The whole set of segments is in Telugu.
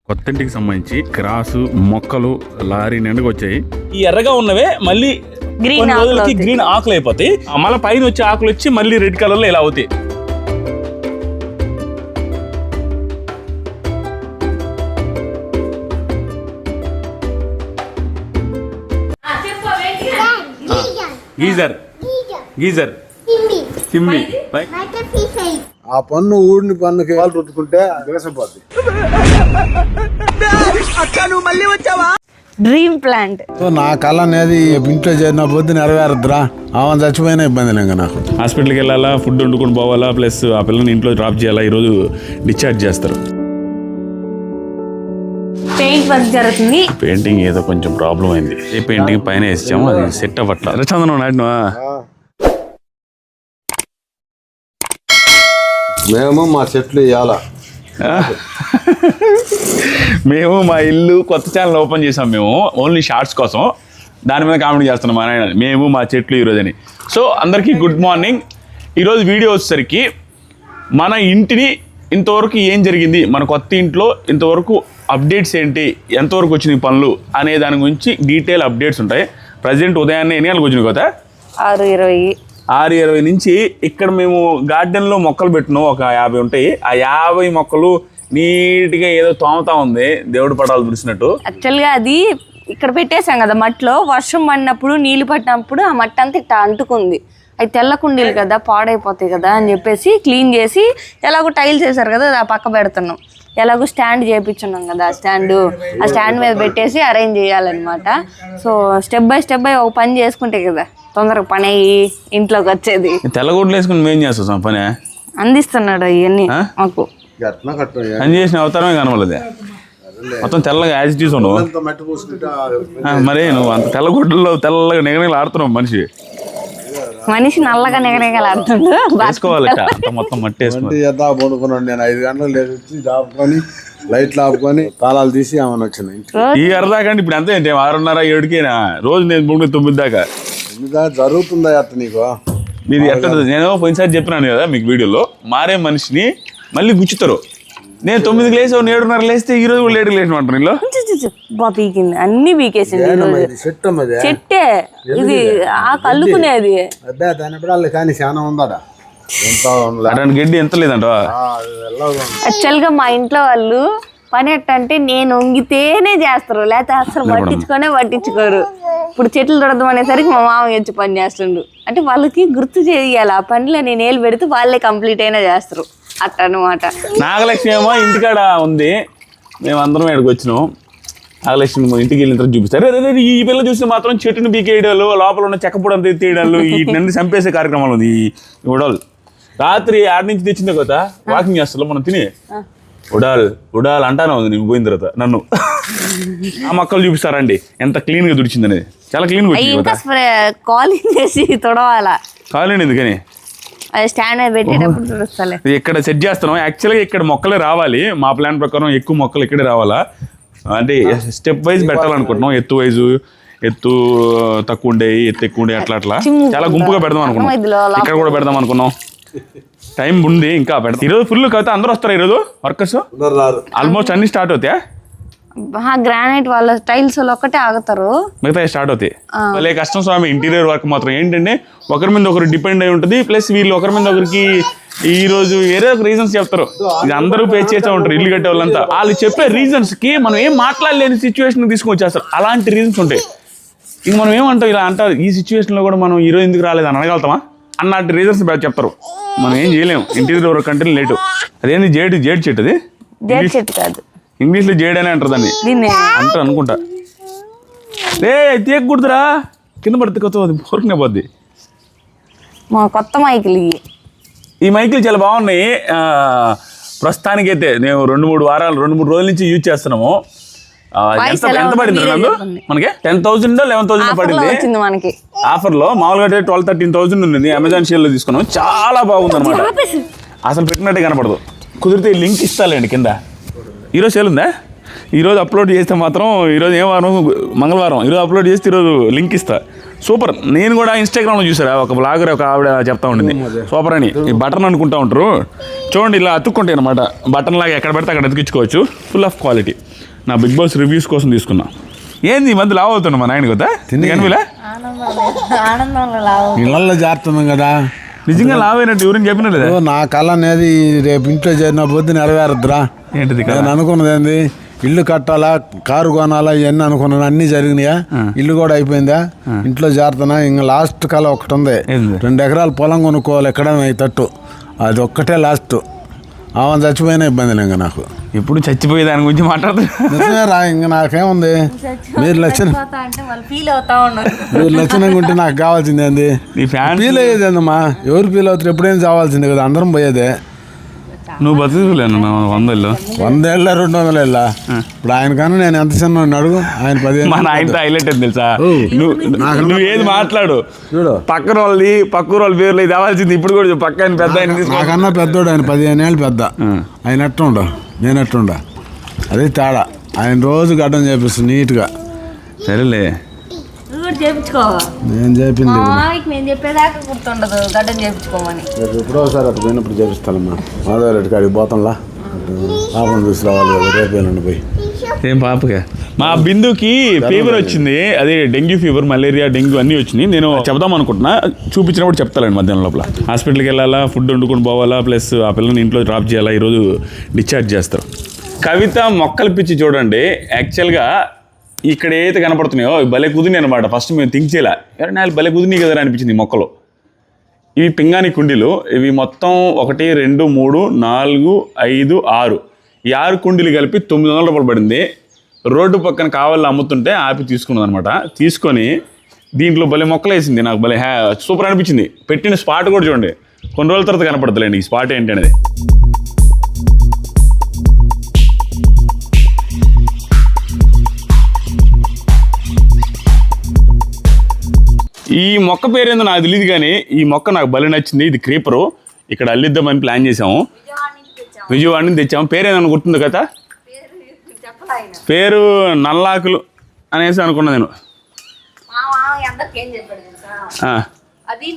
కొత్తింటికి సంబంధించి క్రాసు మొక్కలు లారీ నిండుకు వచ్చాయి. ఈ ఎర్రగా ఉన్నవే మళ్ళీ కొన్ని రోజులకి గ్రీన్ ఆకులు అయిపోతాయి. మళ్ళీ పైన వచ్చే ఆకులు వచ్చి మళ్ళీ రెడ్ కలర్ లో ఇలా అవుతాయి. గీజర్ గీజర్ చిమ్మి ఆ పన్ను ఊడిని పన్నుకి వాళ్ళు రుద్దుకుంటే దేశపోద్ది. డ్రీమ్ ప్లాంట్ నా కళ అనేది ఇంట్లో చేరిన పొద్దు నెరవేరద్దురా. ఆమె చచ్చిపోయినా ఇబ్బంది లేక నాకు. హాస్పిటల్కి వెళ్ళాలా, ఫుడ్ వండుకొని పోవాలా, ప్లస్ ఆ పిల్లని ఇంట్లో డ్రాప్ చేయాలా. ఈరోజు డిశ్చార్జ్ చేస్తారు. పెయింట్ వర్క్ జరుగుతుంది. పెయింటింగ్ ఏదో కొంచెం ప్రాబ్లం అయింది. ఏ పెయింటింగ్ పైన వేసాము, అది సెట్ అవ్వట్లా. చందనం నాటినా మేము మా చెట్లు ఇవ్వాల. మేము మా ఇల్లు కొత్త ఛానల్ ఓపెన్ చేసాం. మేము ఓన్లీ షార్ట్స్ కోసం దాని మీద కామెడీ చేస్తున్నాం మా నాయన. మేము మా చెట్లు ఈరోజు అని. సో అందరికీ గుడ్ మార్నింగ్. ఈరోజు వీడియో వచ్చేసరికి మన ఇంటిని ఇంతవరకు ఏం జరిగింది, మన కొత్త ఇంట్లో ఇంతవరకు అప్డేట్స్ ఏంటి, ఎంతవరకు వచ్చినాయి పనులు అనే దాని గురించి డీటెయిల్ అప్డేట్స్ ఉంటాయి. ప్రజెంట్ ఉదయాన్నే ఎన్ని గంటలకు వచ్చినాయి కదా? 6:20 నుంచి ఇక్కడ మేము గార్డెన్లో మొక్కలు పెట్టినాం. ఒక 50 ఉంటాయి. ఆ 50 మొక్కలు నీట్గా ఏదో తోమతా ఉంది, దేవుడి పటాలు తుడిచినట్టు. యాక్చువల్గా అది ఇక్కడ పెట్టేసాం కదా మట్టిలో. వర్షం పడినప్పుడు నీళ్లు పట్టినప్పుడు ఆ మట్టి అంతా ఇట్లా అంటుకుంది. అవి తెల్ల కుండీలు కదా, పాడైపోతాయి కదా అని చెప్పేసి క్లీన్ చేసి ఎలాగో టైల్స్ వేసారు కదా, ఆ పక్క పెడుతున్నాం. ఎలాగో స్టాండ్ చేయించున్నాం కదా, ఆ స్టాండ్ మీద పెట్టేసి అరేంజ్ చేయాలన్నమాట. సో స్టెప్ బై ఒక పని చేసుకుంటే కదా తొందరగా పని అయ్యి ఇంట్లోకి వచ్చేది. తెల్లగొడ్లు వేసుకుని మేము చేస్తాం పని. అందిస్తున్నాడు ఇవన్నీ మాకు. పని చేసిన అవతారమే కనవలేదు. మొత్తం తెల్లగా యాజిటీస్ ఉండవు. మరి నువ్వు అంత తెల్లగొడ్డల్లో తెల్లగా నిగనగలు ఆడుతున్నావు. మనిషి నల్లగా నిగనగలాడుతుండు. వేసుకోవాలట మొత్తం మట్టి వేసుకుని పండుకున్నాను. నేను 5 గంటలు లేచి ఆపుకొని లైట్లు ఆపుకొని తాళాలు తీసి ఏమని వచ్చినాయి. ఈ అరదాకండి ఇప్పుడు అంతే ఏంటి 6:30 7కేనా రోజు. నేను 9 దాకా జరుగుతుందా అత్త నీకు? మీది ఎట్లా? నేను పోయినసారి చెప్పినాను కదా మీకు వీడియోలో, మారే మనిషిని మళ్ళీ గుచ్చుతారు. నేను 9కి లేచి 7:30 లేస్తే ఈ రోజు కూడా 7కి లేచిన అంటారు. ఇల్లు పీకింది, అన్ని పీకేసింది. చెట్టే ఇది ఆ కల్లుకునేది. కానీ చాలా ఉందా గడ్డి ఎంత లేదంట. యాక్చువల్ గా మా ఇంట్లో వాళ్ళు పని ఎట్టంటే నేను వంగితేనే చేస్తారు, లేకపోతే అసలు పట్టించుకోరు. ఇప్పుడు చెట్లు దొరకడం అనేసరికి మా మామ వచ్చి పని చేస్తుండు. అంటే వాళ్ళకి గుర్తు చేయాలి, ఆ పనిలో నేను ఏళ్ళు పెడితే వాళ్ళే కంప్లీట్ అయినా చేస్తారు అట్ట అనమాట. నాగలక్ష్మి ఏమో ఇంటికాడ ఉంది, మేము అందరం ఇక్కడికి వచ్చినాం. నాగలక్ష్మి ఇంటికి వెళ్ళిన తర్వాత చూపిస్తారు. ఈ పిల్ల చూస్తే మాత్రం చెట్టుని బీకేయడాలు, లోపల ఉన్న చెక్కపొడి అంతా తీయడాలు, వీటిని చంపేసే కార్యక్రమాలు ఉంది ఈ ఉడాలు. రాత్రి 6 నుంచి తెచ్చిందే కదా వాకింగ్ చేస్తాం మనం తిని. ఉడాల్ అంటాను నేను పోయిన తర్వాత నన్ను. ఆ మొక్కలు చూపిస్తారండి ఎంత క్లీన్ గా తుడిచింది అనేది. చాలా క్లీన్ గా కాలింగ్ చేసి తొడవాలా. కాలేండి ఎందుకని స్టాండ్ పెట్టేటప్పుడు తుడుస్తాలే. ఇక్కడ సెట్ చేస్తున్నాం. యాక్చువల్గా ఇక్కడ మొక్కలే రావాలి. మా ప్లాన్ ప్రకారం ఎక్కువ మొక్కలు ఇక్కడే రావాలా. అంటే స్టెప్ వైజ్ పెట్టాలనుకుంటున్నాం. ఎత్తు తక్కువ ఉండే, ఎత్తు ఎక్కువ ఉండే, అట్లా చాలా గుంపుగా పెడదాం అనుకున్నాం. ఇక్కడ కూడా పెడదాం అనుకున్నాం. టైం ఉంది ఇంకా పెడతాం. ఈరోజు ఫుల్ కవిత అందరూ వస్తారు. ఈరోజు వర్కర్స్ ఆల్మోస్ట్ అన్ని స్టార్ట్ అవుతాయా? గ్రానైట్ వాళ్ళ టైల్స్ ఒక్కటే ఆగుతారు, మిగతా స్టార్ట్ అవుతాయి. భలే కష్టం స్వామి. ఇంటీరియర్ వర్క్ మాత్రం ఏంటంటే ఒకరి మీద ఒకరు డిపెండ్ అయి ఉంటుంది. ప్లస్ వీళ్ళు ఒకరి మీద ఒకరికి ఈ రోజు వేరే ఒక రీజన్స్ చెప్తారు. ఇది అందరూ పే చేస్తూ ఉంటారు ఇల్లు కట్టే వాళ్ళంతా. వాళ్ళు చెప్పే రీజన్స్ కి మనం ఏం మాట్లాడలేని సిచ్యువేషన్ తీసుకొచ్చేస్తారు. అలాంటి రీజన్స్ ఉంటాయి. ఇంక మనం ఏమంటాం, ఇలా అంటారు ఈ సిచ్యువేషన్ లో కూడా మనం ఈరోజు ఎందుకు రాలేదు అని అడగలుగుతామా అన్నట్టు రీజన్స్ చెప్తారు. మనం ఏం చేయలేము. ఇంటీరియర్ వర్క్ అంటే లేటు. అదేంది జేడ్ చెట్టు. అది జేడ్ చెట్టు కాదు, ఇంగ్లీష్ లో జేడ్ అని అంటారు దాన్ని అంటారు అనుకుంటా. తీయకూడదురా, కింద పడితే కొత్త పోరుకునే పోద్ది. మా కొత్త మైకులు ఈ మైకులు చాలా బాగున్నాయి. ప్రస్తుతానికైతే నేను 2-3 రోజుల నుంచి యూజ్ చేస్తున్నాము. ఎంత పడింది నన్ను? మనకి 10,000 11,000 పడింది మనకి ఆఫర్ లో. మామూలుగా 12-13,000 ఉంది. అమెజాన్ షేర్ లో తీసుకున్నాం. చాలా బాగుంది అనమాట. అసలు పెట్టినట్టే కనపడదు. కుదిరితే లింక్ ఇస్తాలేండి కింద. ఈరోజు సేల్ ఉందా? ఈరోజు అప్లోడ్ చేస్తే మాత్రం, ఈరోజు ఏ వారం? మంగళవారం. ఈరోజు అప్లోడ్ చేస్తే ఈరోజు లింక్ ఇస్తా. సూపర్. నేను కూడా ఇన్స్టాగ్రామ్లో చూసారా, ఒక బ్లాగర్ ఒక ఆవిడ చెప్తా ఉండింది సూపర్ అని. ఈ బటన్ అనుకుంటా ఉంటారు చూడండి, ఇలా అతుక్కుంటాయి అనమాట. బటన్ లాగా ఎక్కడ పెడితే అక్కడ అతికించుకోవచ్చు. Full of quality. నా బిగ్ బాస్ రివ్యూస్ కోసం తీసుకున్నా. ఏంది ఈ మధ్య లావ్ అవుతున్నా మా నాయన కదా తిండిలా ఇళ్ళల్లో చేస్తున్నాం కదా. నిజంగా లావ్ అయినట్టు ఎవరైనా చెప్పినా లేదా? నా కళ అనేది రేపు ఇంట్లో చేరిన పొద్దు నెరవేరద్దురా. ఏంటిది? నేను అనుకున్నది ఏంది, ఇల్లు కట్టాలా, కారు కొనాలా, ఇవన్నీ అనుకున్నాను. అన్ని జరిగినాయా, ఇల్లు కూడా అయిపోయిందా, ఇంట్లో చేరుతున్నా. ఇంకా లాస్ట్ కళ ఒకటి ఉంది, 2 ఎకరాల పొలం కొనుక్కోవాలి ఎక్కడ తట్టు. అది ఒక్కటే లాస్ట్. ఆమె చచ్చిపోయినా ఇబ్బంది ఇంకా నాకు. ఇప్పుడు చచ్చిపోయే దాని గురించి మాట్లాడుతున్నా. ఇంకా నాకేముంది, మీరు లక్షణంగా ఉంటే నాకు కావాల్సింది ఏంది? ఫీల్ అయ్యేది ఏందమ్మా, ఎవరు ఫీల్ అవుతారు? ఎప్పుడైనా చావాల్సిందే కదా, అందరం పోయేదే. నువ్వు బతుకులేను 100 ఏళ్ళు 200 ఏళ్ళ. ఇప్పుడు ఆయన కన్నా నేను ఎంత చిన్న అడుగు, ఆయన 10 మన ఆయనతో హైలైట్ అని తెలుసా? నువ్వు ఏది మాట్లాడు, చూడు పక్కన వాళ్ళ పేర్లు ఇది అవ్వాల్సింది. ఇప్పుడు కూడా పక్క ఆయన పెద్ద ఆయన నాకన్నా పెద్దోడు, ఆయన 15 ఏళ్ళు పెద్ద. ఆయన ఎట్టుండ, నేను ఎట్టుండ, అదే తేడా. ఆయన రోజు గడ్డం చేపిస్తాను నీట్గా. సరేలే, నేను చేపింది చెప్పేదాకా గుర్తుండదు గడ్డం చేయించుకోమని. ఎప్పుడో ఒకసారి అప్పుడు పోయినప్పుడు చేపిస్తానమ్మా. మాధవరెడ్డి కాడికి పోతాంలా, పాపం చూసి రావాలి కదా, రేపేనండి పోయి. ఏం పాపగా మా బిందుకి ఫీవర్ వచ్చింది, అదే డెంగ్యూ ఫీవర్, మలేరియా, డెంగ్యూ అన్నీ వచ్చినాయి. నేను చెప్దాం అనుకుంటున్నా, చూపించినప్పుడు చెప్తానండి. మధ్యాహ్నం లోపల హాస్పిటల్కి వెళ్ళాలా, ఫుడ్ వండుకొని పోవాలా, ప్లస్ ఆ పిల్లల్ని ఇంట్లో డ్రాప్ చేయాలా. ఈరోజు డిశ్చార్జ్ చేస్తారు. కవిత మొక్కలు పిచ్చి చూడండి. యాక్చువల్గా ఇక్కడ ఏదైతే కనపడుతున్నాయో భలే కుదిని అనమాట. ఫస్ట్ మేము థింక్ చేయాల, ఎవరు నాలుగు భలే కుదిని కదా అనిపించింది ఈ మొక్కలు. ఇవి పింగాణి కుండీలు. ఇవి మొత్తం 1, 2, 3, 4, 5, 6 ఈ 6 కుండీలు కలిపి 900 రూపాయలు పడింది. రోడ్డు పక్కన కావాలని అమ్ముతుంటే ఆపి తీసుకున్నది అనమాట. తీసుకొని దీంట్లో భలే మొక్కలు వేసింది. నాకు భలే సూపర్ అనిపించింది. పెట్టిన స్పాట్ కూడా చూడండి, కొన్ని రోజుల తర్వాత కనపడతలేండి ఈ స్పాట్ ఏంటి అనేది. ఈ మొక్క పేరేందో నాకు తెలియదు, కానీ ఈ మొక్క నాకు భలే నచ్చింది. ఇది క్రీపరు. ఇక్కడ అల్లిద్దామని ప్లాన్ చేసాము, విజయవాడ నుంచి తెచ్చాము. పేరేందని గుర్తుంది కదా? పేరు నల్లాకులు అనేసి అనుకున్నా నేను. అది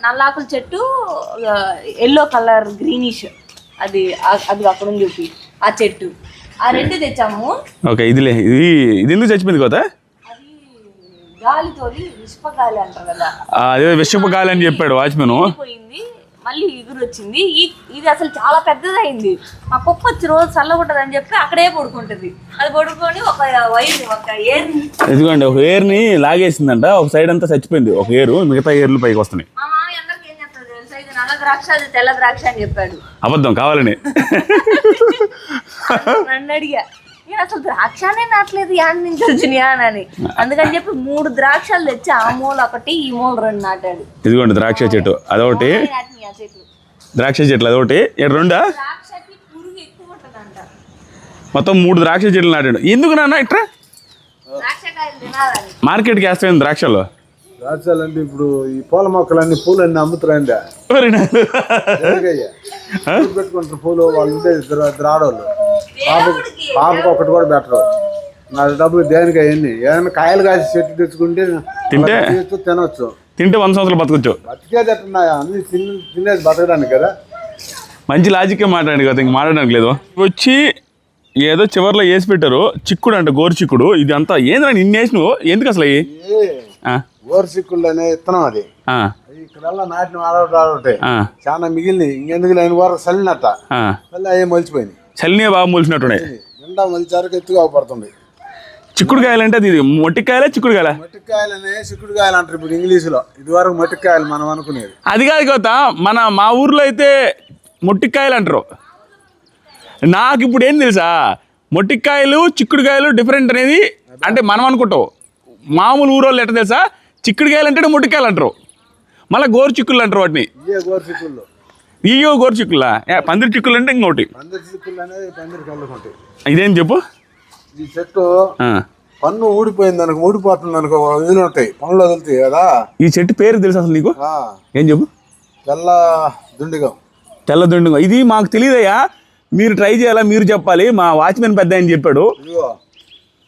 నల్లాకుల చెట్టు, ఎల్లో కలర్ గ్రీనిష్, అది అక్కడ ఉంది చూపి ఆ చెట్టు. ఆ 2 తెచ్చాము. ఓకే, ఇది ఎందుకు చచ్చిపోయింది కదా? అదే విషపు గాలి అని చెప్పాడు వాచ్మెన్. మళ్ళీ ఎగురు వచ్చింది. ఇది అసలు చాలా పెద్దదైంది. మా కుక్క వచ్చి రోజు చల్లగొట్టదు అని చెప్పి అక్కడే పడుకుంటుంది. అది పడుకొని ఒక ఏర్ని, ఇదిగోండి, ఒక ఏర్ని లాగేసిందంట. ఒక సైడ్ అంతా చచ్చిపోయింది ఒక ఏరు, మిగతా ఏర్లు పైకి వస్తున్నాయి. మా మామయ్య అందరికి ఏం చెప్తాడు తెలుసా, ఇది నల్ల ద్రాక్ష, అది తెల్ల ద్రాక్ష అని చెప్పాడు. అబద్ధం కావాలని నన్ను అడిగా, నేను అసలు ద్రాక్షనే నాటలేదు, యాడ్ నుంచి వచ్చినాయా అని. అందుకని చెప్పి 3 ద్రాక్షలు తెచ్చి ఆ మూల 1, ఈ మూల 2 నాటాడు. ఇదిగోండి ద్రాక్ష చెట్టు అదొకటి, ద్రాక్ష చెట్లు అదొకటి, 2 మొత్తం 3 ద్రాక్ష చెట్లు నాటాడు. ఎందుకు నాన్న ఇట్లా మార్కెట్కి వేస్తాను ద్రాక్షలు? ద్రాక్షలు అంటే ఇప్పుడు ఈ పూల మొక్కలన్నీ పూలన్నీ అమ్ముతారండి, పెట్టుకుంటారు పూలు. వాళ్ళు ఉంటే ద్రాడోళ్ళు. పాపకు ఒకటి కూడా బెటరు. నా డబ్బులు దేనికి అవన్నీ, ఏదైనా కాయలు కాసి చెట్టు తెచ్చుకుంటే తింటే తినొచ్చు. తింటే 100 సంవత్సరాలు బతకొచ్చు. బతికేది ఎట్టున్నాయా, అన్ని తినేది బతకడానికి కదా. మంచి లాజిక్గా మాట్లాడండి కదా, ఇంక మాట్లాడడానికి లేదు. వచ్చి ఏదో చివరిలో వేసి పెట్టారు చిక్కుడు అంట, గోరు చిక్కుడు. ఇది అంతా ఏంద్రా నిన్న వేసినావు, ఎందుకు అసలు గోరు చిక్కుళ్ళు అనే ఇత్తనం అది. ఇక్కడ నాటిన ఆడవుతాయి చాలా మిగిలినవి. ఇంకెందుకు లేని వరకు చల్లినట్ట, మళ్ళీ అవి మలిచిపోయినాయి. చల్లినే బాగా మొలిచినట్టున్నాయి. నిండా మలిచారు, ఎత్తుగా పడుతుంది. చిక్కుడుకాయలు అంటే ఇది మొట్టికాయలే చిక్కుడుకాయలే? మొట్టికాయలనే చిక్కుడుకాయలు అంటారు ఇప్పుడు ఇంగ్లీషులో. ఇది వరకు మొట్టికాయలు మనం అనుకునేది. అది కాదు కోత, మా ఊర్లో అయితే మొట్టికాయలు అంటారు. నాకు ఇప్పుడు ఏం తెలుసా, మొట్టికాయలు చిక్కుడుకాయలు డిఫరెంట్ అనేది. అంటే మనం అనుకుంటాం, మామూలు ఊరోళ్ళు ఎట్ట తెలుసా, చిక్కుడుకాయలు అంటే మొట్టికాయలు అంటారు, మళ్ళీ గోరు చిక్కుళ్ళు అంటారు వాటిని. గోరు చిక్కుళ్ళు, ఇయ్యో గోరు చిక్కులా, పందిరి చిక్కులు అంటే ఇంకోటి. పందిరి చిక్కులు అనేది పందిరి కళ్ళకు ఉంటాయి. ఇదేం చెప్పు. ఈ చెట్టు పన్ను ఊడిపోయింది అనుకో, ఊడిపోతుంది అనుకో, వదిలి ఉంటాయి, పనులు వదులుతాయి కదా. ఈ చెట్టు పేరు తెలుసు అసలు నీకు? ఏం చెప్పు. తెల్ల దుండిగం. తెల్ల దుండిగం. ఇది మాకు తెలియదయ్యా, మీరు ట్రై చేయాలా, మీరు చెప్పాలి. మా వాచ్మెన్ పెద్ద అని చెప్పాడు.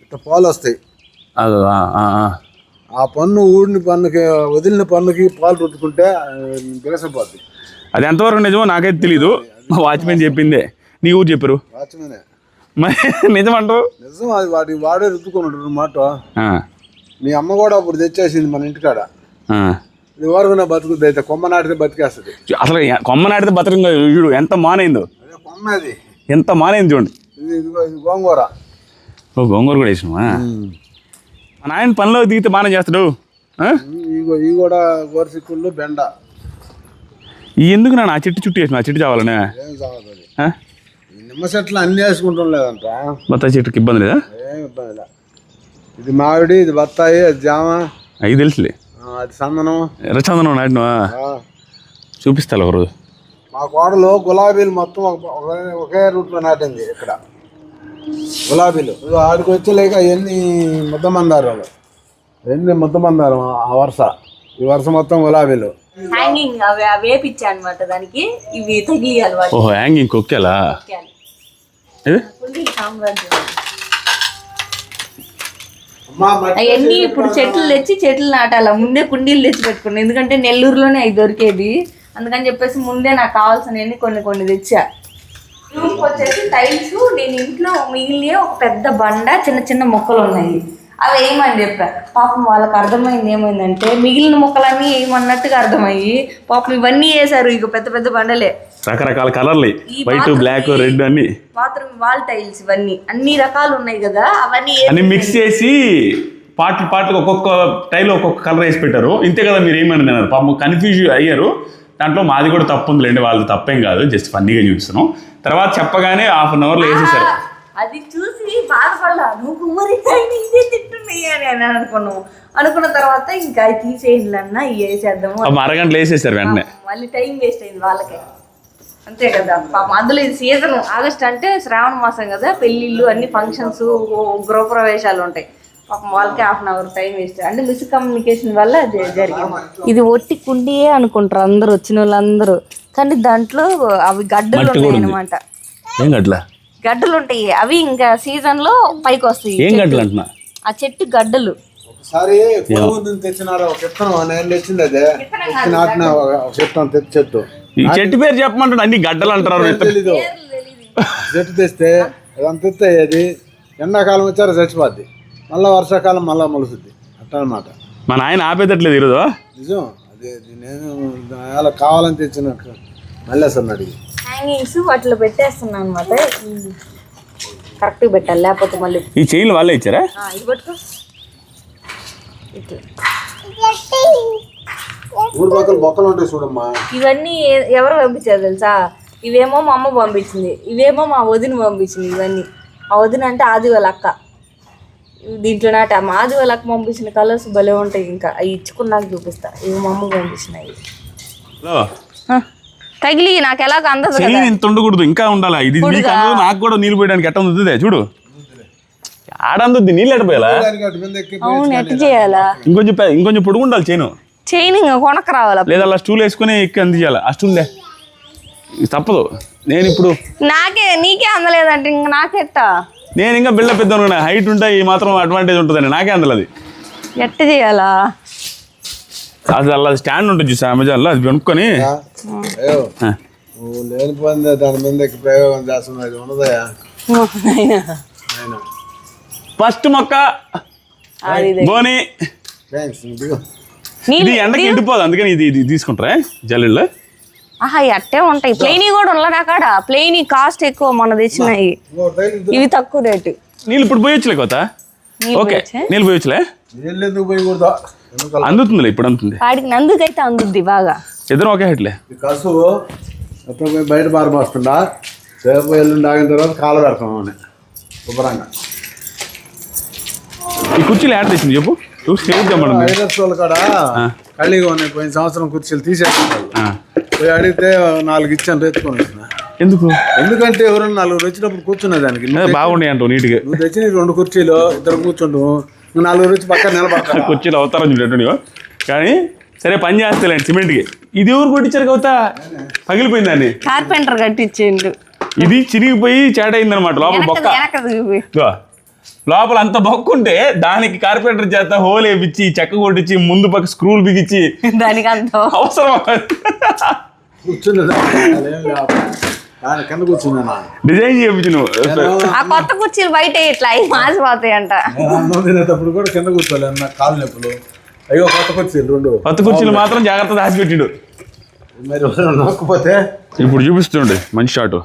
ఇట్లా పాలు వస్తాయి, ఆ పన్ను ఊడిన పన్నుకి, వదిలిన పన్నుకి పాలు రుద్దుకుంటే బిగసపోద్ది. అది ఎంతవరకు నిజమో నాకైతే తెలీదు, మా వాచ్మెన్ చెప్పిందే. నీ ఊరు చెప్పారు? వాచ్మెనే. మరి నిజమంటావు? నిజం, అది వాడే రుద్దుకున్నాడు మాట. ఆ, మీ అమ్మ కూడా అప్పుడు తెచ్చేసింది మన ఇంటికాడ. ఆ. ఇది వరకు నా బతుకుద్ది, అయితే కొమ్మ నాటితే బతికేస్తుంది. అసలు కొమ్మ నాటితే బతకం చూడు ఎంత మానైందో. అదే కొమ్మ, అది ఎంత మానైంది చూడండి. ఇదిగో ఇది గోంగూర. ఓ గోంగూర కూడా వేసినావా? మా నాయన పనిలో దిగితే బాగానే చేస్తాడు. ఇగో ఇవి కూడా గోరసిక్కుళ్ళు, బెండ. ఎందుకు నా చెట్టు చుట్టూ వేసిన? ఆ చెట్టు చావాలనే? ఏం కావాలి నిమ్మ చెట్లు అన్నీ వేసుకుంటాం లేదంట. బత్తాయి చెట్టుకి ఇబ్బంది లేదా? ఏం ఇబ్బంది లే. ఇది మామిడి, ఇది బత్తాయి, అది జామ, అవి తెలుసులే. అది చందనం. ఎర్రచందనం నాటినవా? చూపిస్తా ఒకరోజు. మా కోడలు గులాబీలు మొత్తం ఒకే రూట్లో నాటింది ఇక్కడ. గులాబీలు ఆడికి వచ్చలేక ఎన్ని ముద్దమందారాలు, ఎన్ని ముద్దమందారం ఆ వరుస. ఈ వరుస మొత్తం గులాబీలు. హ్యాంగింగ్ అవి వేపిచ్చా అనమాట, దానికి ఇవి తగిలియాలి. ఓహో, హ్యాంగింగ్ కొక్కేలా? అవన్నీ ఇప్పుడు చెట్లు నాటాల. ముందే కుండీలు తెచ్చి పెట్టుకున్నాను, ఎందుకంటే నెల్లూరులోనే అవి దొరికేది. అందుకని చెప్పేసి ముందే నాకు కావాల్సినవన్నీ కొన్ని తెచ్చా. రూమ్కి వచ్చేసి టైల్స్, నేను ఇంట్లో మిగిలిన ఒక పెద్ద బండ, చిన్న చిన్న మొక్కలు ఉన్నాయి, అవి ఏమని చెప్పా. పాపం వాళ్ళకి అర్థమైంది ఏమైందంటే మిగిలిన మొక్కలన్నీ ఏమన్నట్టుగా అర్థమయ్యి పాపం ఇవన్నీ వేసారు. ఇక పెద్ద పెద్ద బండలే, రకరకాల కలర్లు, వైట్, బ్లాక్, రెడ్ అన్ని. బాత్రూమ్ వాల్ టైల్స్ ఇవన్నీ అన్ని రకాలు ఉన్నాయి కదా, అవన్నీ మిక్స్ చేసి పాటలు ఒక్కొక్క టైల్ ఒక్కొక్క కలర్ వేసి పెట్టారు. ఇంతే కదా, మీరు ఏమని అన్నారు? పాపం కన్ఫ్యూజ్ అయ్యారు. దాంట్లో మాది కూడా తప్పు ఉందిలేండి, వాళ్ళది తప్పేం కాదు, జస్ట్ ఫన్నీగా చూపిస్తున్నాం. తర్వాత చెప్పగానే 1/2 అవర్లో వేసేసారు. అది చూసి బాధపడలా, నువ్వు మరి ఇదే తింటున్నాయి అని అనుకున్న తర్వాత ఇంకా తీసేయండి అన్న, ఇవి వేసేద్దాము. అరగంటలు వేసేసారు వెంటనే. మళ్ళీ టైం వేస్ట్ అయింది వాళ్ళకే, అంతే కదా పాపం. అందులో ఇది సీజన్ ఆగస్ట్ అంటే శ్రావణ మాసం కదా, పెళ్ళిళ్ళు అన్ని ఫంక్షన్స్, గృహప్రవేశాలు ఉంటాయి. పాపం వాళ్ళకి 1/2 అవర్ టైం వేస్ట్, అంటే మిస్కమ్యూనికేషన్ వల్ల జరిగింది. ఇది ఒట్టి కుండియే అనుకుంటారు అందరు వచ్చిన వాళ్ళందరూ, కానీ దాంట్లో అవి గడ్డలు ఉంటాయి అనమాట. ఏం గడ్డలా? గడ్డలు ఉంటాయి, అవి ఇంకా సీజన్ లో పైకి వస్తాయి. ఏం గడ్డలు అంటున్నా? ఆ చెట్టు గడ్డలు. ఒకసారి తెచ్చినారు, ఒక విత్తనం నేను తెచ్చింది, అదే నాటిన చెట్టు. ఈ చెట్టు పేరు చెప్పమంటాడు, అన్ని గడ్డలు అంటారు. తెలీదు. చెట్టు తెస్తే అదంత తెస్తే అది ఎండాకాలం వచ్చారు చచ్చిపోద్ది, మళ్ళీ వర్షాకాలం మళ్ళీ మొలుస్తుంది అట్ట అనమాట. మా నాయన ఆపేదట్లేదు ఈరోజు. నిజం, అదే నేను అలా కావాలని తెచ్చిన మళ్ళీ అసలు అడిగి హ్యాంగింగ్స్ వాటిలో పెట్టేస్తున్నాను అనమాట. కరెక్ట్ పెట్టాలి, లేకపోతే మళ్ళీ. ఈ చైన్లు వాళ్ళే ఇచ్చారా? ఇది పట్టుకో. ఊరు పక్కల బొక్కలు ఉంటాయి చూడమ్మా. ఇవన్నీ ఎవరు పంపించారు తెలుసా? ఇవేమో మా అమ్మ పంపించింది, ఇవేమో మా వదిన పంపించింది. ఇవన్నీ మా వదిన అంటే ఆది వాళ్ళ అక్క. దీంట్లో నాట మా ఆది వాళ్ళ అక్క పంపించిన కలర్స్ భలే ఉంటాయి. ఇంకా అవి ఇచ్చుకున్నాక చూపిస్తా. ఇవి మా అమ్మ పంపించినాయి. తగిలి నాకు ఎలాగ అందదు, ఇంత ఉండకూడదు, ఇంకా ఉండాలా. ఇది నాకు కూడా నీళ్ళు పోయడానికి ఎట్ట ఉంది చూడు, ఆడందుద్ది, నీళ్ళు ఎట్టపోయాలా? అవును, ఎట్ట చేయాలా? ఇంకొంచెం పొడుగు ఉండాలి చైన్ ఇంకా కొనక రావాలా, లేదా అలా స్టూల్ వేసుకుని ఎక్కి అందించాలి. ఆ స్టూల్ తప్పదు. నేను ఇప్పుడు నీకే అందలేదంటే ఇంకా నాకెట్టా? నేను ఇంకా బిళ్ళ పెద్ద అనుకున్నా, హైట్ ఉంటాయి ఈ మాత్రం అడ్వాంటేజ్ ఉంటుందని. నాకే అందలేదు. ఎట్ట చేయాలా? అది అలా స్టాండ్ ఉంటుంది చూసా అమెజాన్లో, అది కొనుక్కొని లేనిపోయింది దాని మీద ప్రయోగం చేస్తున్నది ఉన్నదయా. ఫస్ట్ మొక్క బోని ఇది ఎండకి ఎండిపోదు, అందుకని ఇది తీసుకుంటారా జల్లెళ్ళు. ఆహా, అట్టే ఉంటాయి. ప్లెయిన్ కూడా ఉండదు అక్కడ. ప్లెయిన్ కాస్ట్ ఎక్కువ, మొన్న తెచ్చినాయి. ఇవి తక్కువ రేటు. నీళ్ళు ఇప్పుడు పోయొచ్చులే కొత్త. ఓకే, నీళ్ళు పోయొచ్చులే, అందుతుందిలే ఇప్పుడు. అందుతుంది వాడికి, నందుకైతే అందుద్ది బాగా. ఇద్దరం ఒకే హైట్లే. కసు బయట పారిపోస్తుందా, సేపు ఎల్లుండి ఆగిన తర్వాత కాలు పెడతాం శుభ్రంగా. ఈ కుర్చీలు యాడ్ చేసింది చెప్పు. వైరస్ వాళ్ళు కూడా ఖాళీగా ఉన్నాయి. పోయిన సంవత్సరం కుర్చీలు తీసేస్తున్నారు. పోయి అడిగితే 4 ఇచ్చాను, ఎత్తుకొని వచ్చిన. ఎందుకంటే ఎవరైనా 4 వచ్చినప్పుడు కూర్చునే దానికి బాగుండే అంటావు నీట్గా. నువ్వు తెచ్చి 2 కుర్చీలు, 2 కూర్చుంటావు, 4 వచ్చి పక్కన నిలబడతావు. కుర్చీలు అవుతారని చూడేటో. కానీ సరే, పని చేస్తలేండి సిమెంట్కి. ఇది ఎవరు కొట్టించారు కవుతా? పగిలిపోయింది దాన్ని కార్పెంటర్ కట్టించిండు. ఇది చిరిగిపోయి చేట అయింది అనమాట. లోపల బొక్క, లోపల అంత బొక్కుంటే దానికి కార్పెంటర్ చేత హోల్ వేపించి, చెక్క కొట్టించి, ముందు పక్క స్క్రూలు బిగించి, దానికి అంత అవసరం. కింద కూర్చున్నా డిజైన్ చేయించు నువ్వు. ఆ కొత్త కుర్చీలు బయట ఇట్లా అవి మాసిపోతాయంట. అన్నం తినేటప్పుడు కూడా కింద కూర్చోలే అన్న కాలు నొప్పులు. అయ్యో కొత్త కుర్చీలు 2 కొత్త కుర్చీలు మాత్రం జాగ్రత్త దాచిపెట్టిడు. మరి నొక్కపోతే ఇప్పుడు చూపిస్తుండే మంచి షాట్.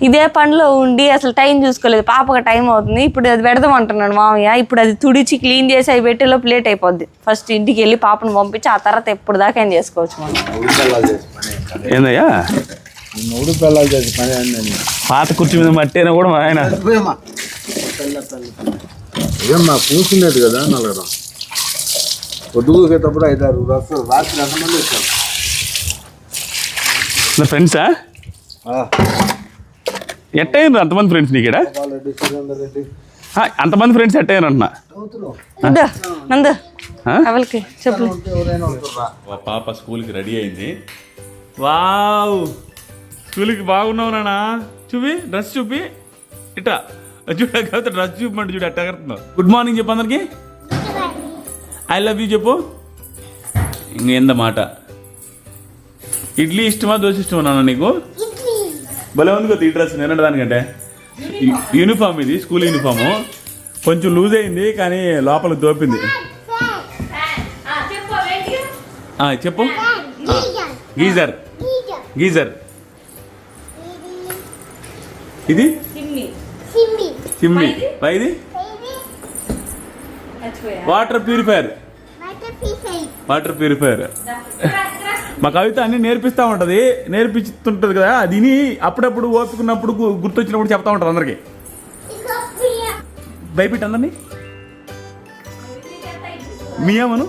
ఇదే పనిలో ఉండి అసలు టైం చూసుకోలేదు. పాపగా టైం అవుతుంది, ఇప్పుడు అది పెడదాం అంటున్నాడు మామయ్య. ఇప్పుడు అది తుడిచి క్లీన్ చేసి అవి పెట్టేలో ప్లేట్ అయిపోద్ది. ఫస్ట్ ఇంటికి వెళ్ళి పాపను పంపించి ఆ తర్వాత ఎప్పుడు దాకా ఏం చేసుకోవచ్చు మనం. ఏందయ్యా మూడు పిల్లలు చేసి పని అండి. పాత కుర్చీ మీద మట్టేనా కూడా మా ఆయన ఏమ్మా కూర్చునేది కదా 4 పొద్దుగేటప్పుడు 5-6 రాత్రి ఎంతమంది వచ్చారు నా ఫ్రెండ్సా? ఎట్టయ్యారు అంతమంది ఫ్రెండ్స్ నీకు ఇక్కడ? అంతమంది ఫ్రెండ్స్ ఎట్టయ్యారు అంటున్నా. నందు అవల్కి చెప్పు. పాప స్కూల్కి రెడీ అయింది. వావ్ స్కూల్కి బాగున్నావు నాన్న. చూపి డ్రెస్ చూపి ఇట్లా చూడ డ్రెస్ చూపమంటే చూడు ఎట్ట ఎగరుతున్నావు. గుడ్ మార్నింగ్ చెప్పు అందరికి. ఐ లవ్ యూ చెప్పు. ఇంకేంద మాట. ఇడ్లీ ఇష్టమా దోశ ఇష్టమా నాన్న నీకు? భలే ఉంది కదా ఈ డ్రెస్. నేనంటే దానికంటే యూనిఫామ్ ఇది స్కూల్ యూనిఫాము. కొంచెం లూజ్ అయింది కానీ లోపల దోపింది. చెప్పు. Geyser geyser. ఇది సిమ్మి. ఇది వాటర్ ప్యూరిఫైయర్. Water purifier. మా కవిత అన్ని నేర్పిస్తూ ఉంటుంది, నేర్పిస్తుంటుంది కదా. అది అప్పుడప్పుడు ఓపుకున్నప్పుడు గుర్తొచ్చినప్పుడు చెప్తా ఉంటారు అందరికి. భయపెట్టి అందరినీ మీ అమ్మను.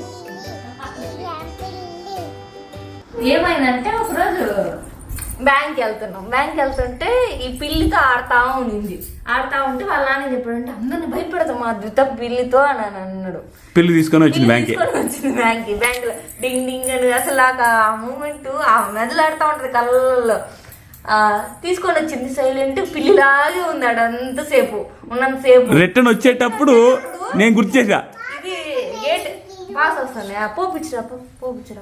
ఏమైందంటే ఒకరోజు బ్యాంక్ వెళ్తుంటే ఈ పిల్లితో ఆడుతా ఉండింది. ఆడుతా ఉంటే వాళ్ళ నాన్న చెప్పాడంటే అందరిని భయపెడతాం మా అద్భుత పిల్లితో అని అన్నాడు. పిల్లి తీసుకొని వచ్చింది బ్యాంక్ లో డింగ్ డింగ్ అని. అసలు నాకు ఆ మూమెంట్ ఆ మెదలాడుతూ ఉంటది కళ్ళల్లో. తీసుకొని వచ్చింది సైలెంట్ పిల్లిలాగే ఉన్నాడు అంతసేపు. ఉన్నంతసేపు రిటర్న్ వచ్చేటప్పుడు నేను గుర్తు చేసా. ఇది గేట్ పాస్ వస్తాను.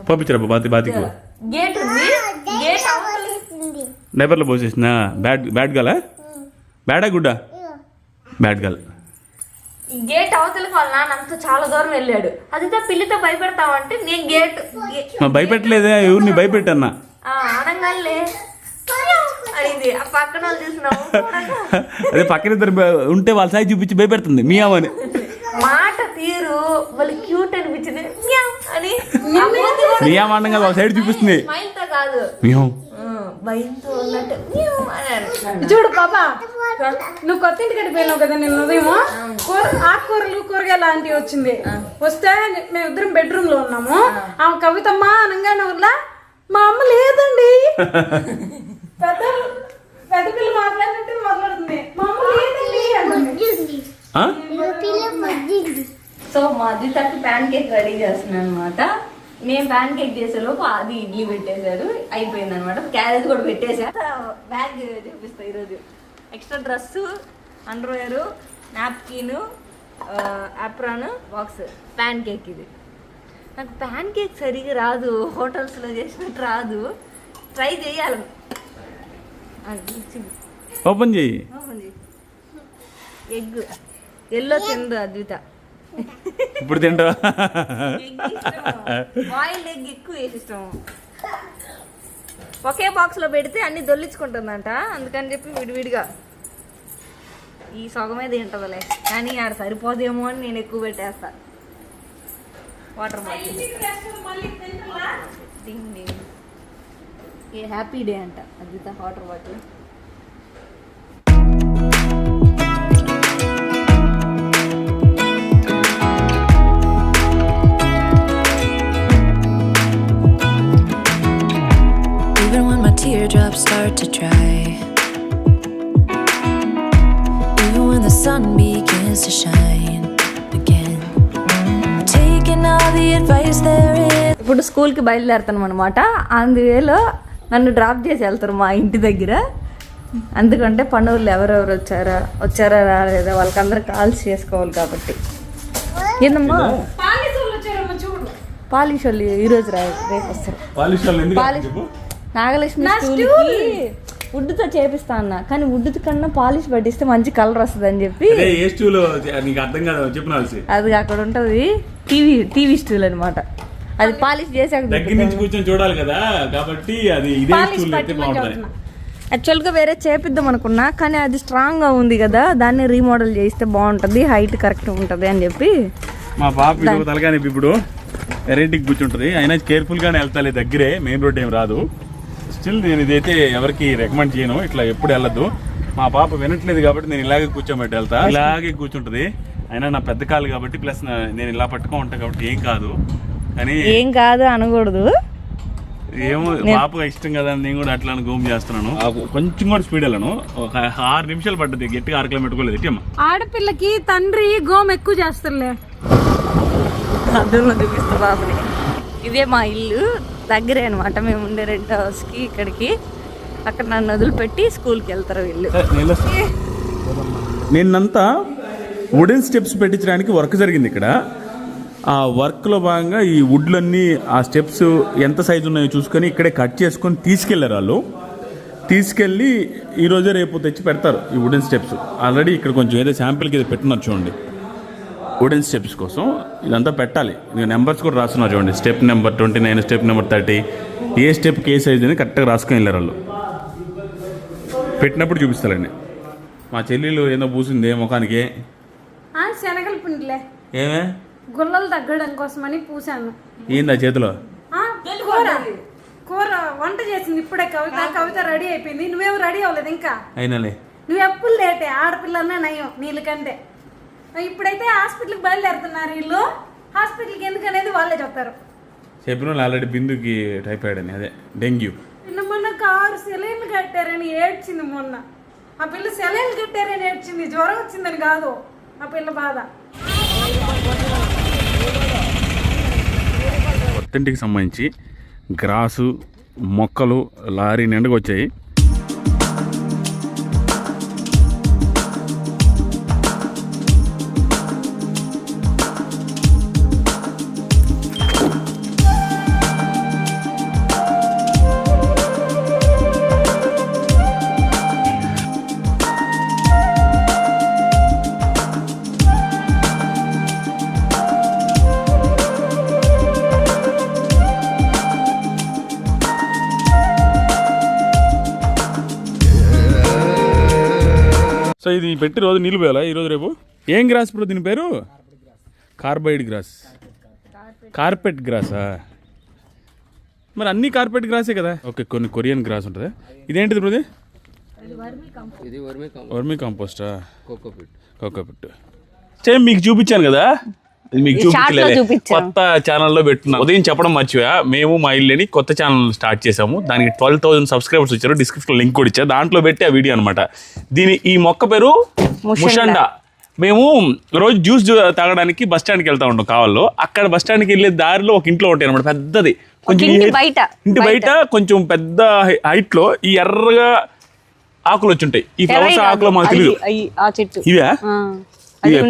పంపించరా బాతికు. గేట్ ఉంది. గేట్ డైపర్లో పోసేసిన. బ్యాడ్ గల బ్యాడా గుడ్డా? బ్యాడ్ గల్. గేట్ అవతలకి వాళ్ళ నాన్న అంతా చాలా దూరం వెళ్ళాడు. అదితో పిల్లితో భయపెడతావంటే నేను గేట్ భయపెట్టలేదే. ఎవరిని భయపెట్టన్నా అనగానే అడిగింది. ఆ పక్కన వాళ్ళు చూసినాము. అదే పక్కన ఇద్దరు ఉంటే వాళ్ళ సాయి చూపించి భయపెడుతుంది మీ అమ్మని. మాట తీరు వాళ్ళు క్యూట్ అనిపించింది అని. మియా మండంగా వాళ్ళ సైడ్ చూపిస్తుంది. మైల్తో కాదు భయంతో ఉన్నట్టు. చూడు పాపా, నువ్వు కొత్త ఇంటికి వెళ్ళిపోయినావు కదా నిన్న ఉదయం. ఆకుకూరలు కూరగాయలు లాంటివి వచ్చింది. వస్తే మేము ఇద్దరం బెడ్రూమ్ లో ఉన్నాము. ఆమె కవితమ్మ అనగానే వల్ల మా అమ్మ లేదండి. పెద్ద పిల్ల మాట్లాడినట్టు మాట్లాడుతుంది. మా అమ్మ లేదండి అంటుంది. సో మా అద్వితకి ప్యాన్ కేక్ రెడీ చేస్తున్నాను అనమాట. మేము ప్యాన్ కేక్ చేసేలోపు అది ఇడ్లీ పెట్టేశారు. అయిపోయింది అనమాట. క్యారేజ్ కూడా పెట్టేసా. బ్యాగ్ చూపిస్తా ఈరోజు. Extra dress, underwear, napkin, apron, box. Pancake ఇది. నాకు ప్యాన్ కేక్ సరిగా రాదు, హోటల్స్లో చేసినట్టు రాదు. ట్రై చేయాలి. ఓపెన్ చేయి. ఎగ్ ఎల్లో తిందు అద్విత. ఇప్పుడు తింటావా? బాయిల్డ్ ఎగ్ ఎక్కువ వేసిస్తాం. ఒకే బాక్స్ లో పెడితే అన్ని దొల్లించుకుంటుందంట. అందుకని చెప్పి విడివిడిగా ఈ సగమే తింటదిలే. కానీ ఆడ సరిపోదేమో అని నేను ఎక్కువ పెట్టేస్తా. Water bottle. A happy day అంట Advita water bottle. Teardrops start to dry. Even when the sun begins to shine again. Taking all the advice there is. ఇప్పుడు స్కూల్కి బయలుదేరుతాం అనమాట. అందువేలో నన్ను డ్రాప్ చేసి వెళ్తారు మా ఇంటి దగ్గర. ఎందుకంటే పండుగలు ఎవరెవరు వచ్చారా రాలేదా వాళ్ళకందరూ కాల్స్ చేసుకోవాలి కాబట్టి. ఏందమ్మా పాలిష్ వాళ్ళు ఈరోజు రేపు వస్తారు. పాలిష్ వాళ్ళు ఎందుకు చెప్పు? నాగలక్ష్మి స్టూల్కి వుడ్తో చేపిస్తా అన్న, కానీ వుడ్ కన్నా పాలిష్ పట్టిస్తే మంచి కలర్ వస్తుంది అని చెప్పి. ఏ స్టూల్ నీకు అర్థం కాదు చెప్పినాల్సి. అది అక్కడ ఉంటుంది టీవీ స్టూల్ అనమాట. అది పాలిష్ చేసాక దగ్గర నుంచి కూర్చొని చూడాలి కదా, కాబట్టి అది ఇదే స్టూల్ అయితే బాగుంటుంది. యాక్చువల్గా వేరే చేపిద్దాం అనుకున్నా, కానీ అది స్ట్రాంగ్గా ఉంది కదా, దాన్ని రీమోడల్ చేస్తే బాగుంటుంది, హైట్ కరెక్ట్ ఉంటుంది అని చెప్పి. మా పాప తలకాని ఇప్పుడు వెరైటీకి కూర్చుంటుంది, అయినా కేర్ఫుల్గానే వెళ్తాలి, దగ్గరే, మెయిన్ రోడ్ ఏం రాదు. స్టిల్ నేను ఇదైతే ఎవరికి రికమెండ్ చేయను, ఇట్లా ఎప్పుడు వెళ్ళద్దు. మా పాప వినట్లేదు కాబట్టి నేను ఇలాగే కూర్చోబెట్టి వెళ్తా, ఇలాగే కూర్చుంటుంది. అయినా నా పెద్ద కాలు కాబట్టి ప్లస్ నేను ఇలా పట్టుకో ఉంటాను కాబట్టి ఏం కాదు. కానీ ఏం కాదు అనకూడదు, ఏమో పాపగా ఇష్టం కదా అని నేను కూడా అట్లా గోమ్ చేస్తున్నాను. కొంచెం కూడా స్పీడ్ వెళ్ళను, ఒక 6 నిమిషాలు పడ్డది, గట్టిగా 6 కిలోమీటర్ కూడా లేదు. ఆడపిల్లకి తండ్రి గోమ్ ఎక్కువ చేస్తారులే. అద్దంలో చూపిస్తా బాబుని. ఇదే మా ఇల్లు, దగ్గరే అనమాట, మేము ఉండే రెంట్ హౌస్కి ఇక్కడికి. అక్కడ నన్ను వదిలిపెట్టి స్కూల్కి వెళ్తారు వీళ్ళు. నిన్నంతా వుడెన్ స్టెప్స్ పెట్టించడానికి వర్క్ జరిగింది ఇక్కడ. ఆ వర్క్లో భాగంగా ఈ వుడ్లన్నీ ఆ స్టెప్స్ ఎంత సైజు ఉన్నాయో చూసుకొని ఇక్కడే కట్ చేసుకొని తీసుకెళ్లారు వాళ్ళు. తీసుకెళ్ళి ఈరోజే రేపు తెచ్చి పెడతారు ఈ వుడెన్ స్టెప్స్. ఆల్రెడీ ఇక్కడ కొంచెం ఏదో శాంపిల్కి ఏదో పెట్టున్నారు చూడండి, వుడెన్ స్టెప్స్ కోసం ఇదంతా పెట్టాలి. నెంబర్స్ కూడా రాస్తున్నారు చూడండి, స్టెప్ నెంబర్ 29, స్టెప్ నెంబర్ 30, ఏ స్టెప్కి ఏ సైజ్ అని కరెక్ట్గా రాసుకొని వెళ్ళారు వాళ్ళు. పెట్టినప్పుడు చూపిస్తారండి. మా చెల్లెలు ఏదో పూసింది ముఖానికి, శనగల పిండిలే ఏమే గుల్లలు తగ్గడం కోసమని పూసాను. ఏందా చేతిలో? కూర వంట చేసింది ఇప్పుడే కవిత రెడీ అయిపోయింది, నువ్వేమో రెడీ అవ్వలేదు ఇంకా. అయినాలే, నువ్వు ఎప్పుడు లేటే, ఆడపిల్లనే నయం నీళ్ళకంటే. ఇప్పుడైతే హాస్పిటల్కి బయలుదేరుతున్నారు వీళ్ళు, హాస్పిటల్కి ఎందుకనేది వాళ్ళే చెప్తారు. చెప్పిన వాళ్ళు ఆల్రెడీ బిందుకి టైఫాయిడ్ అని, అదే డెంగ్యూ. మొన్న 6 సెలైన్లు కట్టారని ఏడ్చింది. మొన్న ఆ పిల్ల సెలైన్లు కట్టారని ఏడ్చింది, జ్వరం వచ్చిందని కాదు ఆ పిల్ల బాధ. కొత్తింటికి సంబంధించి గ్రాసు మొక్కలు లారీ నిండుగా వచ్చాయి. సో ఇది పెట్టి రోజు నీళ్ళు పోయాలా ఈరోజు రేపు? ఏం గ్రాస్ ఇప్పుడు దీని పేరు? కార్బైడ్ గ్రాస్, కార్పెట్ గ్రాసా? మరి అన్ని కార్పెట్ గ్రాసే కదా. ఓకే, కొన్ని కొరియన్ గ్రాస్ ఉంటుంది. ఇదేంటిది ఇప్పుడు? ఇది వర్మీ కాంపోస్టా? కోకోపిట్. సేమ్ మీకు చూపించాను కదా, మీకు చూపించలేదు, కొత్త ఛానల్లో పెట్టున్నా. ఉదయం చెప్పడం మర్చిపోయా, మేము మా ఇల్లుని కొత్త ఛానల్ స్టార్ట్ చేసాము. దానికి 12,000 సబ్స్క్రైబర్స్ వచ్చారు. డిస్క్రిప్షన్ లింక్ కూడా ఇచ్చారు, దాంట్లో పెట్టి ఆ వీడియో అనమాట. ఈ మొక్క పేరు ముషండా. మేము రోజు జ్యూస్ తాగడానికి బస్ స్టాండ్కి వెళ్తా ఉంటాం కావాలో. అక్కడ బస్ స్టాండ్కి వెళ్ళే దారిలో ఒక ఇంట్లో ఉంటాయి అనమాట, పెద్దది, కొంచెం ఇంటి బయట కొంచెం పెద్ద హైట్ లో ఈ ఎర్రగా ఆకులు వచ్చుంటాయి. ఈ ఫ్లవర్స్ ఆకులు మాకు తెలియదు, ఇవే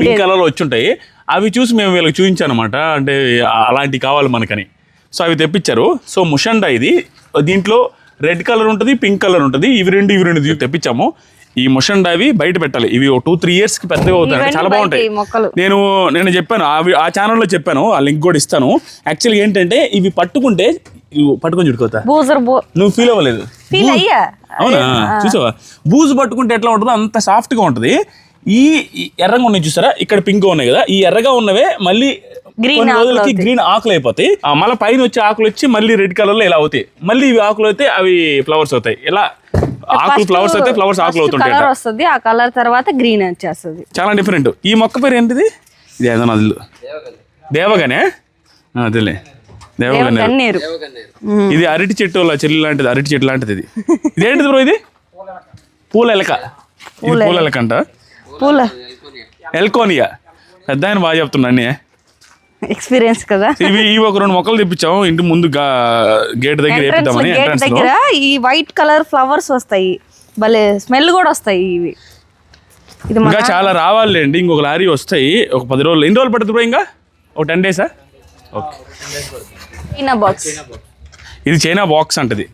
పింక్ కలర్ లో వచ్చుంటాయి. అవి చూసి మేము వీళ్ళకి చూపించాను అనమాట, అంటే అలాంటివి కావాలి మనకని. సో అవి తెప్పించారు. సో ముషండా ఇది, దీంట్లో రెడ్ కలర్ ఉంటుంది, పింక్ కలర్ ఉంటుంది. ఇవి రెండు తెప్పించాము. ఈ ముషండా అవి బయట పెట్టాలి. ఇవి 2-3 years కి పెద్దగా అవుతాయి, చాలా బాగుంటాయి. నేను చెప్పాను ఆ ఛానల్లో చెప్పాను, ఆ లింక్ కూడా ఇస్తాను. యాక్చువల్గా ఏంటంటే ఇవి పట్టుకొని చుట్టుకోతా, నువ్వు ఫీల్ అవ్వలేదు? అవునా, చూసావా? బూజు పట్టుకుంటే ఎట్లా ఉంటుందో అంత సాఫ్ట్ గా ఉంటుంది. ఈ ఎర్రగా ఉన్నాయి చూసారా, ఇక్కడ పింక్ ఉన్నాయి కదా, ఈ ఎర్రగా ఉన్నవే మళ్ళీ కొన్ని రోజులకి గ్రీన్ ఆకులు అయిపోతాయి. మళ్ళీ పైన వచ్చే ఆకులు వచ్చి మళ్ళీ రెడ్ కలర్ లో ఇలా అవుతాయి. మళ్ళీ ఇవి ఆకులు అయితే అవి ఫ్లవర్స్ అవుతాయి. ఇలా ఆకులు ఫ్లవర్స్ అయితే ఫ్లవర్స్ ఆకులు అవుతుంటాయి. ఆ కలర్ తర్వాత గ్రీన్ వచ్చేస్తుంది, చాలా డిఫరెంట్. ఈ మొక్క పేరు ఏంటిది? ఇది ఏదో నదులు దేవగనే, అదేలే దేవగన్నేరు. ఇది అరటి చెట్టు చెల్లి లాంటిది, అరటి చెట్టు లాంటిది. ఇది ఇదేంటిది బ్రో? ఇది పూల ఎలక. ఇది పూల ఎలక అంట, ఎల్కోనియా. పెద్ద ఆయన బాగా చెప్తున్నా అన్నీ ఎక్స్పీరియన్స్ కదా. ఇవి ఒక 2 మొక్కలు తెప్పించాము ఇంటి ముందు గేట్ దగ్గర. ఈ వైట్ కలర్ ఫ్లవర్స్ వస్తాయి, భలే స్మెల్ కూడా వస్తాయి ఇవి. ఇంకా చాలా రావాలండి, ఇంకొక లారీ వస్తాయి. ఒక 10 రోజులు. ఎన్ని రోజులు పడుతుంది ఇంకా? ఒక 10 days? ఓకే. చైనా బాక్స్ ఇది చైనా బాక్స్ అంటది.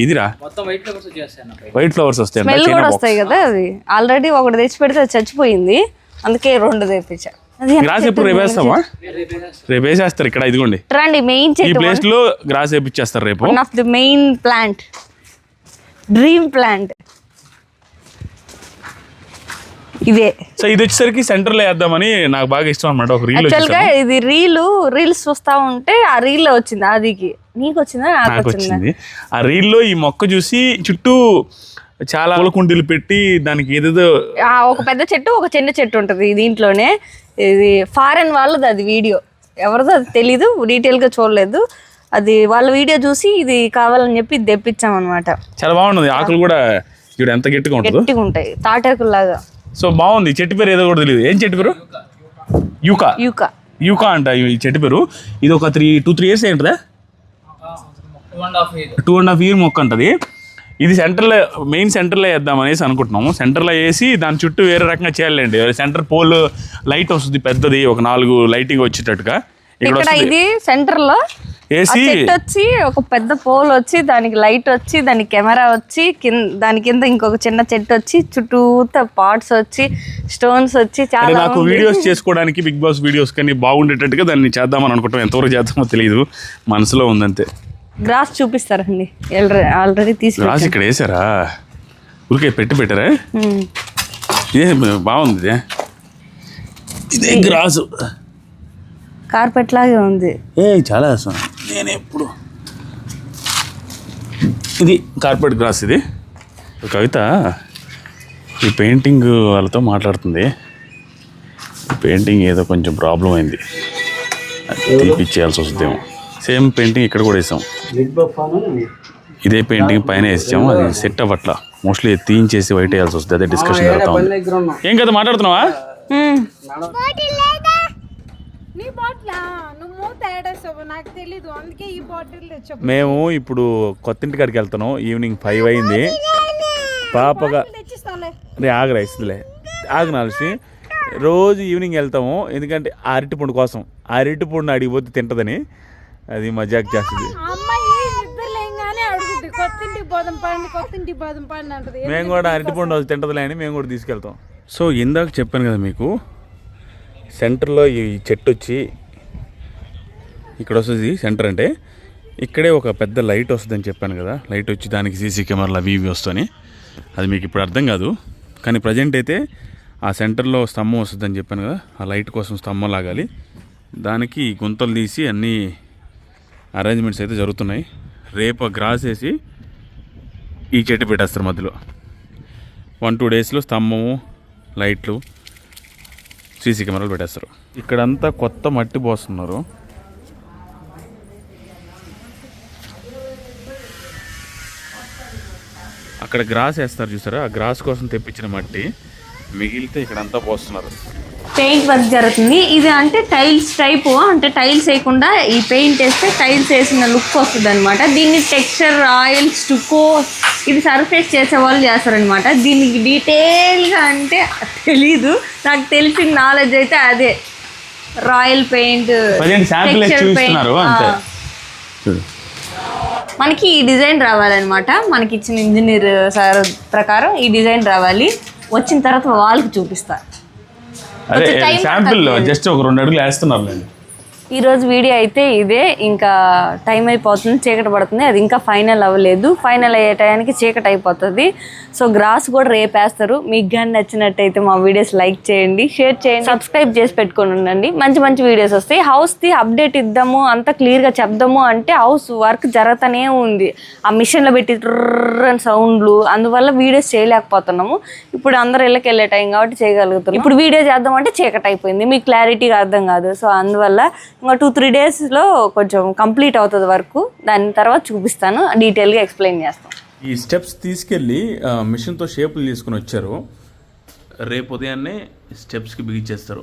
ఇదిరా వైట్ ఫ్లవర్స్ వస్తాయి. స్మెల్ కూడా వస్తాయి కదా. అది ఆల్రెడీ ఒకటి తెచ్చి పెడితే అది చచ్చిపోయింది, అందుకే 2 తెప్పించా. గ్రాస్ ఎప్పుడు రేపు వేస్తావా? రేపు వేసేస్తారు ఇక్కడ. ఇదిగోండి రండి, మెయిన్ ఈ ప్లేస్ లో గ్రాస్ వేపించేస్తారు రేపు. One of the main plant, dream plant ఇదే. సో ఇది వచ్చేసరికి సెంటర్ లో వేద్దామని నాకు బాగా ఇష్టం అనమాట. ఒక రీల్ యాక్చువల్గా ఇది రీల్స్ చూస్తా ఉంటే ఆ రీల్ వచ్చింది. అదికి నీకు వచ్చిందా? నాకు వచ్చింది. ఆ రీల్ లో ఈ మొక్క చూసి చుట్టూ చాలా కుండీలు పెట్టి దానికి ఏదేదో ఒక పెద్ద చెట్టు, ఒక చిన్న చెట్టు ఉంటుంది దీంట్లోనే. ఇది ఫారెన్ వాళ్ళది, అది వీడియో ఎవరిదో అది తెలీదు, డీటెయిల్ గా చూడలేదు. అది వాళ్ళ వీడియో చూసి ఇది కావాలని చెప్పి ఇది తెప్పించాం అనమాట. చాలా బాగుంది. ఆకులు కూడా ఇప్పుడు ఎంత గట్టిగా ఉంటుంది, గట్టిగా ఉంటాయి, తాటాకుల్లాగా. సో బాగుంది. చెట్టు పేరు ఏదో కూడా తెలియదు. ఏం చెట్టు పేరు? యూకా. యూకా యూకా అంట ఈ చెట్టు పేరు. ఇది ఒక 2-3 years ఏంటదా? 2.5 year మొక్క అంటది. ఇది సెంటర్లో, మెయిన్ సెంటర్లో వేద్దాం అనేసి అనుకుంటున్నాము. సెంటర్లో వేసి దాని చుట్టూ వేరే రకంగా చేయాలండి. సెంటర్ పోల్ లైట్ వస్తుంది పెద్దది, ఒక 4 లైటింగ్ వచ్చేటట్టుగా. ఇక్కడ ఇది సెంటర్ లో వేసి వచ్చి ఒక పెద్ద పోల్ వచ్చి, దానికి లైట్ వచ్చి, దానికి కెమెరా వచ్చి, దాని కింద ఇంకొక చిన్న చెట్టు వచ్చి, చుట్టూతా పాట్స్ వచ్చి, స్టోన్స్ వచ్చి, చాలా నాకు వీడియోస్ చేసుకోవడానికి బిగ్ బాస్ వీడియోస్ కానీ బాగుండేటట్టుగా దాన్ని చేద్దామని అనుకుంటాం. ఎంతవరకు చేద్దామో తెలియదు, మనసులో ఉందంతే. గ్రాస్ చూపిస్తారండి, ఆల్రెడీ తీసి గ్రాస్ ఇక్కడ వేసారా? ఊరికే పెట్టారా? ఇదే బాగుంది. ఇదే గ్రాసు కార్పెట్ లాగే ఉంది. చాలా వేస్తాను నేను ఎప్పుడు. ఇది కార్పెట్ గ్రాస్. ఇది కవిత ఈ పెయింటింగ్ వాళ్ళతో మాట్లాడుతుంది. ఈ పెయింటింగ్ ఏదో కొంచెం ప్రాబ్లం అయింది, తీపిచ్చేయాల్సి వస్తుందేమో. సేమ్ పెయింటింగ్ ఇక్కడ కూడా వేసాం. ఇదే పెయింటింగ్ పైన వేసాము, అది సెట్ అవ్వట్లా. మోస్ట్లీ తీయించేసి వైట్ వేయాల్సి వస్తుంది. అదే డిస్కషన్ జరుగుతా ఉంది. ఏం కదా మాట్లాడుతున్నావా? మేము ఇప్పుడు కొత్తింటి కాడికి వెళ్తున్నాం. ఈవినింగ్ 5 అయింది. పాపగా ఆగరా ఇస్తుందిలే, ఆగనాల్సి. రోజు ఈవినింగ్ వెళ్తాము, ఎందుకంటే అరటిపండు కోసం. అరటిపండుని అడిగిపోతే తింటదని, అది మజాక్ చేస్తుంది. మేము కూడా అరటిపండు తింటదిలే అని మేము కూడా తీసుకెళ్తాం. సో ఇందాక చెప్పాను కదా మీకు, సెంటర్లో ఈ చెట్టు వచ్చి ఇక్కడ వస్తుంది. సెంటర్ అంటే ఇక్కడే ఒక పెద్ద లైట్ వస్తుందని చెప్పాను కదా. లైట్ వచ్చి దానికి సీసీ కెమెరాలు అవి వస్తాయని, అది మీకు ఇప్పుడు అర్థం కాదు. కానీ ప్రజెంట్ అయితే ఆ సెంటర్లో స్తంభం వస్తుందని చెప్పాను కదా, ఆ లైట్ కోసం స్తంభం లాగాలి. దానికి గుంతలు తీసి అన్నీ అరేంజ్మెంట్స్ అయితే జరుగుతున్నాయి. రేపు గ్రాస్ వేసి ఈ చెట్టు పెట్టేస్తారు మధ్యలో. 1-2 daysలో స్తంభము, లైట్లు, సీసీ కెమెరాలు పెట్టేస్తారు. ఇక్కడంతా కొత్త మట్టి పోస్తున్నారు. అక్కడ గ్రాస్ వేస్తారు చూసారా, ఆ గ్రాస్ కోసం తెప్పించిన మట్టి మిగిలితే ఇక్కడంతా పోస్తున్నారు. పెయింట్ వర్క్ జరుగుతుంది. ఇది అంటే టైల్స్ టైపు, అంటే టైల్స్ వేయకుండా ఈ పెయింట్ వేస్తే టైల్స్ వేసిన లుక్ వస్తుంది అనమాట. దీన్ని టెక్స్చర్, ఆయిల్, స్టుకో, ఇది సర్ఫేస్ చేసే వాళ్ళు చేస్తారనమాట. దీనికి డీటెయిల్గా అంటే తెలీదు, నాకు తెలిసిన నాలెడ్జ్ అయితే అదే. Royal paint, texture paint. మనకి ఈ డిజైన్ రావాలన్నమాట. మనకి ఇచ్చిన ఇంజనీర్ సార్ ప్రకారం ఈ డిజైన్ రావాలి. వచ్చిన తర్వాత వాళ్ళకి చూపిస్తారు. అదే శాంపిల్ జస్ట్ ఒక 2 అడుగులు వేస్తున్నారు. ఈరోజు వీడియో అయితే ఇదే. ఇంకా టైం అయిపోతుంది, చీకటి పడుతుంది. అది ఇంకా ఫైనల్ అవ్వలేదు. ఫైనల్ అయ్యే టైంకి చీకటి అయిపోతుంది. సో గ్రాస్ కూడా రేపేస్తారు. మీకు కానీ నచ్చినట్టయితే మా వీడియోస్ లైక్ చేయండి, షేర్ చేయండి, సబ్స్క్రైబ్ చేసి పెట్టుకొని ఉండండి. మంచి మంచి వీడియోస్ వస్తాయి. హౌస్ది అప్డేట్ ఇద్దాము, అంతా క్లియర్గా చెప్దాము అంటే హౌస్ వర్క్ జరుగుతూనే ఉంది. ఆ మిషన్లో పెట్టి ట్రర్ సౌండ్లు, అందువల్ల వీడియోస్ చేయలేకపోతున్నాము. ఇప్పుడు అందరూ ఇళ్ళకి వెళ్ళే టైం కాబట్టి చేయగలుగుతాం. ఇప్పుడు వీడియో చేద్దామంటే చీకటి అయిపోయింది, మీకు క్లారిటీగా అర్థం కాదు. సో అందువల్ల ఇంకా 2-3 daysలో కొంచెం కంప్లీట్ అవుతుంది వర్క్. దాని తర్వాత చూపిస్తాను, డీటెయిల్గా ఎక్స్ప్లెయిన్ చేస్తాను. ఈ స్టెప్స్ తీసుకెళ్ళి మిషన్తో షేపులు తీసుకుని వచ్చారు. రేపు ఉదయాన్నే స్టెప్స్కి బిగించేస్తారు.